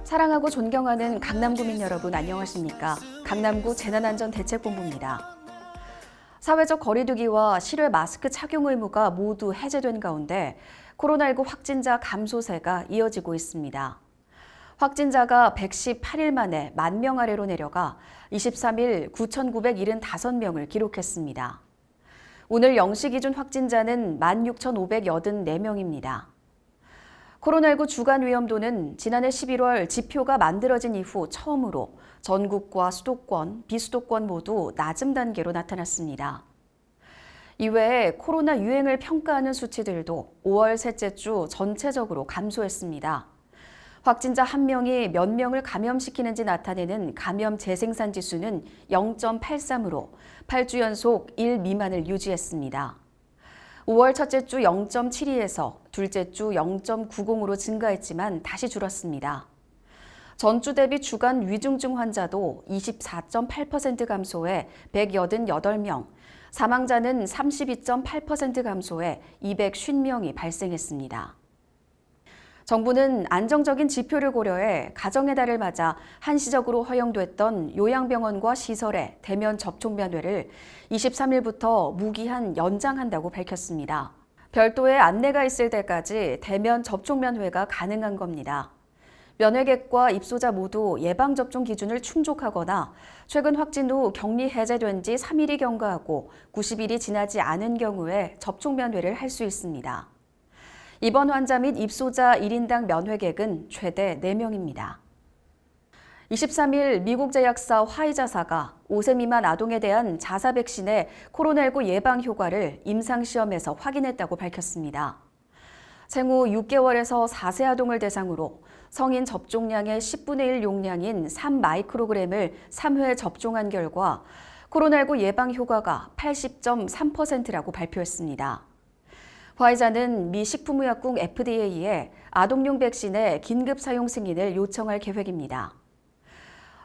사랑하고 존경하는 강남구민 여러분 안녕하십니까? 강남구 재난안전대책본부입니다. 사회적 거리두기와 실외 마스크 착용 의무가 모두 해제된 가운데 코로나19 확진자 감소세가 이어지고 있습니다. 확진자가 118일 만에 10,000명 아래로 내려가 23일 9,975명을 기록했습니다. 오늘 0시 기준 확진자는 16,584명입니다. 코로나19 주간 위험도는 지난해 11월 지표가 만들어진 이후 처음으로 전국과 수도권, 비수도권 모두 낮음 단계로 나타났습니다. 이외에 코로나 유행을 평가하는 수치들도 5월 셋째 주 전체적으로 감소했습니다. 확진자 1명이 몇 명을 감염시키는지 나타내는 감염 재생산 지수는 0.83으로 8주 연속 1 미만을 유지했습니다. 5월 첫째 주 0.72에서 둘째 주 0.90으로 증가했지만 다시 줄었습니다. 전주 대비 주간 위중증 환자도 24.8% 감소해 188명, 사망자는 32.8% 감소해 250명이 발생했습니다. 정부는 안정적인 지표를 고려해 가정의 달을 맞아 한시적으로 허용됐던 요양병원과 시설의 대면 접촉 면회를 23일부터 무기한 연장한다고 밝혔습니다. 별도의 안내가 있을 때까지 대면 접촉 면회가 가능한 겁니다. 면회객과 입소자 모두 예방접종 기준을 충족하거나 최근 확진 후 격리 해제된 지 3일이 경과하고 90일이 지나지 않은 경우에 접촉 면회를 할 수 있습니다. 입원 환자 및 입소자 1인당 면회객은 최대 4명입니다. 23일 미국 제약사 화이자사가 5세 미만 아동에 대한 자사 백신의 코로나19 예방 효과를 임상시험에서 확인했다고 밝혔습니다. 생후 6개월에서 4세 아동을 대상으로 성인 접종량의 10분의 1 용량인 3마이크로그램을 3회 접종한 결과 코로나19 예방 효과가 80.3%라고 발표했습니다. 화이자는 미 식품의약국 FDA에 아동용 백신의 긴급 사용 승인을 요청할 계획입니다.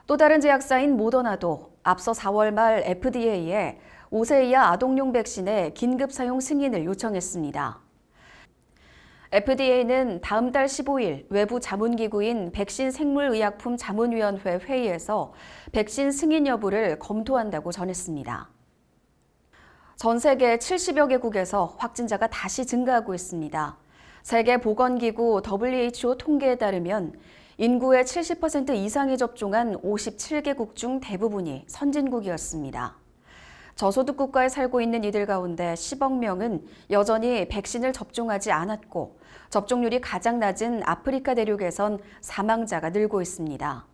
또 다른 제약사인 모더나도 앞서 4월 말 FDA에 5세 이하 아동용 백신의 긴급 사용 승인을 요청했습니다. FDA는 다음 달 15일 외부 자문기구인 백신생물의약품 자문위원회 회의에서 백신 승인 여부를 검토한다고 전했습니다. 전 세계 70여 개국에서 확진자가 다시 증가하고 있습니다. 세계보건기구 WHO 통계에 따르면 인구의 70% 이상이 접종한 57개국 중 대부분이 선진국이었습니다. 저소득 국가에 살고 있는 이들 가운데 10억 명은 여전히 백신을 접종하지 않았고 접종률이 가장 낮은 아프리카 대륙에선 사망자가 늘고 있습니다.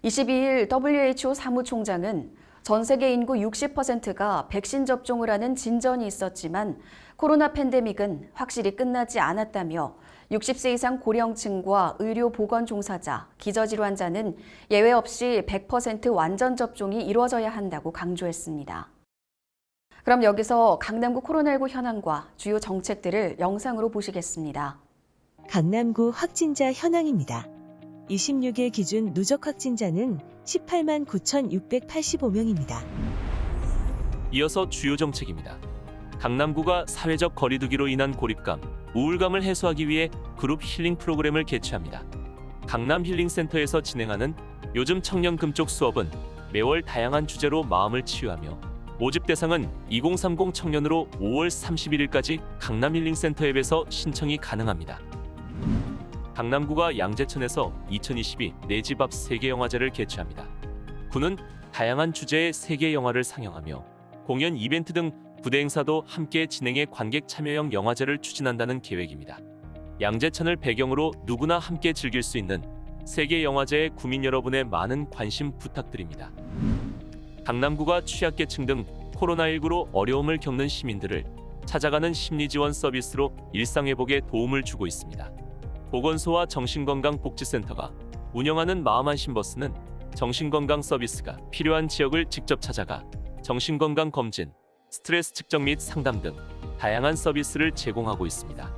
22일 WHO 사무총장은 전 세계 인구 60%가 백신 접종을 하는 진전이 있었지만 코로나 팬데믹은 확실히 끝나지 않았다며 60세 이상 고령층과 의료보건 종사자, 기저질환자는 예외 없이 100% 완전 접종이 이루어져야 한다고 강조했습니다. 그럼 여기서 강남구 코로나19 현황과 주요 정책들을 영상으로 보시겠습니다. 강남구 확진자 현황입니다. 26일 기준 누적 확진자는 18만 9,685명입니다. 이어서 주요 정책입니다. 강남구가 사회적 거리두기로 인한 고립감, 우울감을 해소하기 위해 그룹 힐링 프로그램을 개최합니다. 강남 힐링센터에서 진행하는 요즘 청년 금쪽 수업은 매월 다양한 주제로 마음을 치유하며 모집 대상은 2030 청년으로 5월 31일까지 강남 힐링센터 앱에서 신청이 가능합니다. 강남구가 양재천에서 2022 내 집 앞 세계영화제를 개최합니다. 구는 다양한 주제의 세계 영화를 상영하며 공연 이벤트 등 부대 행사도 함께 진행해 관객 참여형 영화제를 추진한다는 계획입니다. 양재천을 배경으로 누구나 함께 즐길 수 있는 세계 영화제에 구민 여러분의 많은 관심 부탁드립니다. 강남구가 취약계층 등 코로나19로 어려움을 겪는 시민들을 찾아가는 심리지원 서비스로 일상회복에 도움을 주고 있습니다. 보건소와 정신건강복지센터가 운영하는 마음안심버스는 정신건강 서비스가 필요한 지역을 직접 찾아가 정신건강검진, 스트레스 측정 및 상담 등 다양한 서비스를 제공하고 있습니다.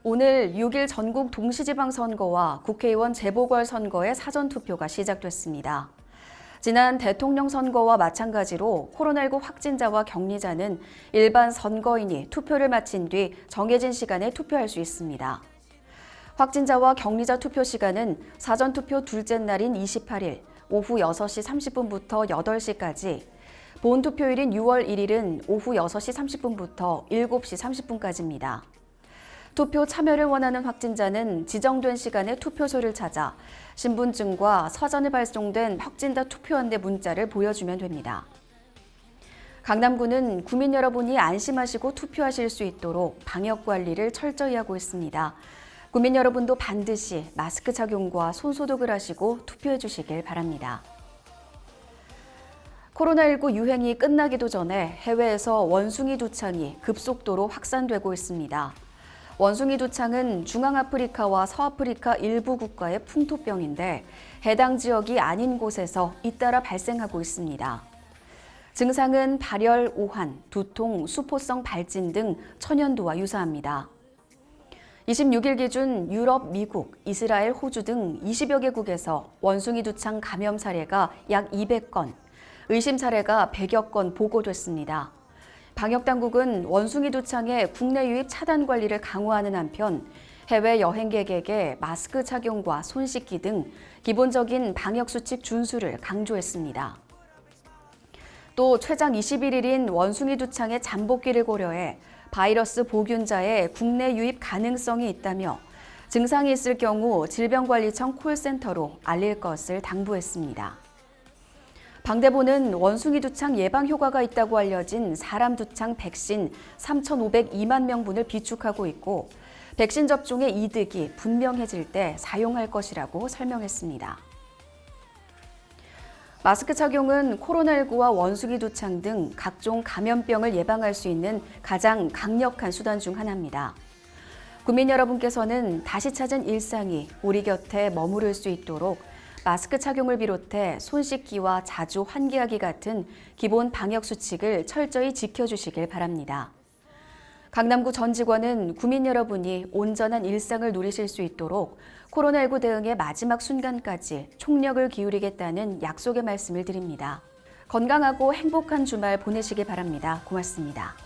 오늘 6일 전국 동시지방선거와 국회의원 재보궐선거의 사전투표가 시작됐습니다. 지난 대통령 선거와 마찬가지로 코로나19 확진자와 격리자는 일반 선거인이 투표를 마친 뒤 정해진 시간에 투표할 수 있습니다. 확진자와 격리자 투표 시간은 사전투표 둘째 날인 28일 오후 6시 30분부터 8시까지, 본투표일인 6월 1일은 오후 6시 30분부터 7시 30분까지입니다. 투표 참여를 원하는 확진자는 지정된 시간에 투표소를 찾아 신분증과 사전에 발송된 확진자 투표안내 문자를 보여주면 됩니다. 강남구는 구민 여러분이 안심하시고 투표하실 수 있도록 방역 관리를 철저히 하고 있습니다. 구민 여러분도 반드시 마스크 착용과 손소독을 하시고 투표해 주시길 바랍니다. 코로나19 유행이 끝나기도 전에 해외에서 원숭이 두창이 급속도로 확산되고 있습니다. 원숭이 두창은 중앙아프리카와 서아프리카 일부 국가의 풍토병인데 해당 지역이 아닌 곳에서 잇따라 발생하고 있습니다. 증상은 발열, 오한, 두통, 수포성 발진 등 천연두와 유사합니다. 26일 기준 유럽, 미국, 이스라엘, 호주 등 20여 개국에서 원숭이 두창 감염 사례가 약 200건, 의심 사례가 100여 건 보고됐습니다. 방역당국은 원숭이 두창의 국내 유입 차단 관리를 강화하는 한편 해외 여행객에게 마스크 착용과 손 씻기 등 기본적인 방역수칙 준수를 강조했습니다. 또 최장 21일인 원숭이 두창의 잠복기를 고려해 바이러스 보균자의 국내 유입 가능성이 있다며 증상이 있을 경우 질병관리청 콜센터로 알릴 것을 당부했습니다. 방대본은 원숭이 두창 예방 효과가 있다고 알려진 사람 두창 백신 3,502만 명분을 비축하고 있고 백신 접종의 이득이 분명해질 때 사용할 것이라고 설명했습니다. 마스크 착용은 코로나19와 원숭이 두창 등 각종 감염병을 예방할 수 있는 가장 강력한 수단 중 하나입니다. 국민 여러분께서는 다시 찾은 일상이 우리 곁에 머무를 수 있도록 마스크 착용을 비롯해 손 씻기와 자주 환기하기 같은 기본 방역 수칙을 철저히 지켜주시길 바랍니다. 강남구 전 직원은 구민 여러분이 온전한 일상을 누리실 수 있도록 코로나19 대응의 마지막 순간까지 총력을 기울이겠다는 약속의 말씀을 드립니다. 건강하고 행복한 주말 보내시기 바랍니다. 고맙습니다.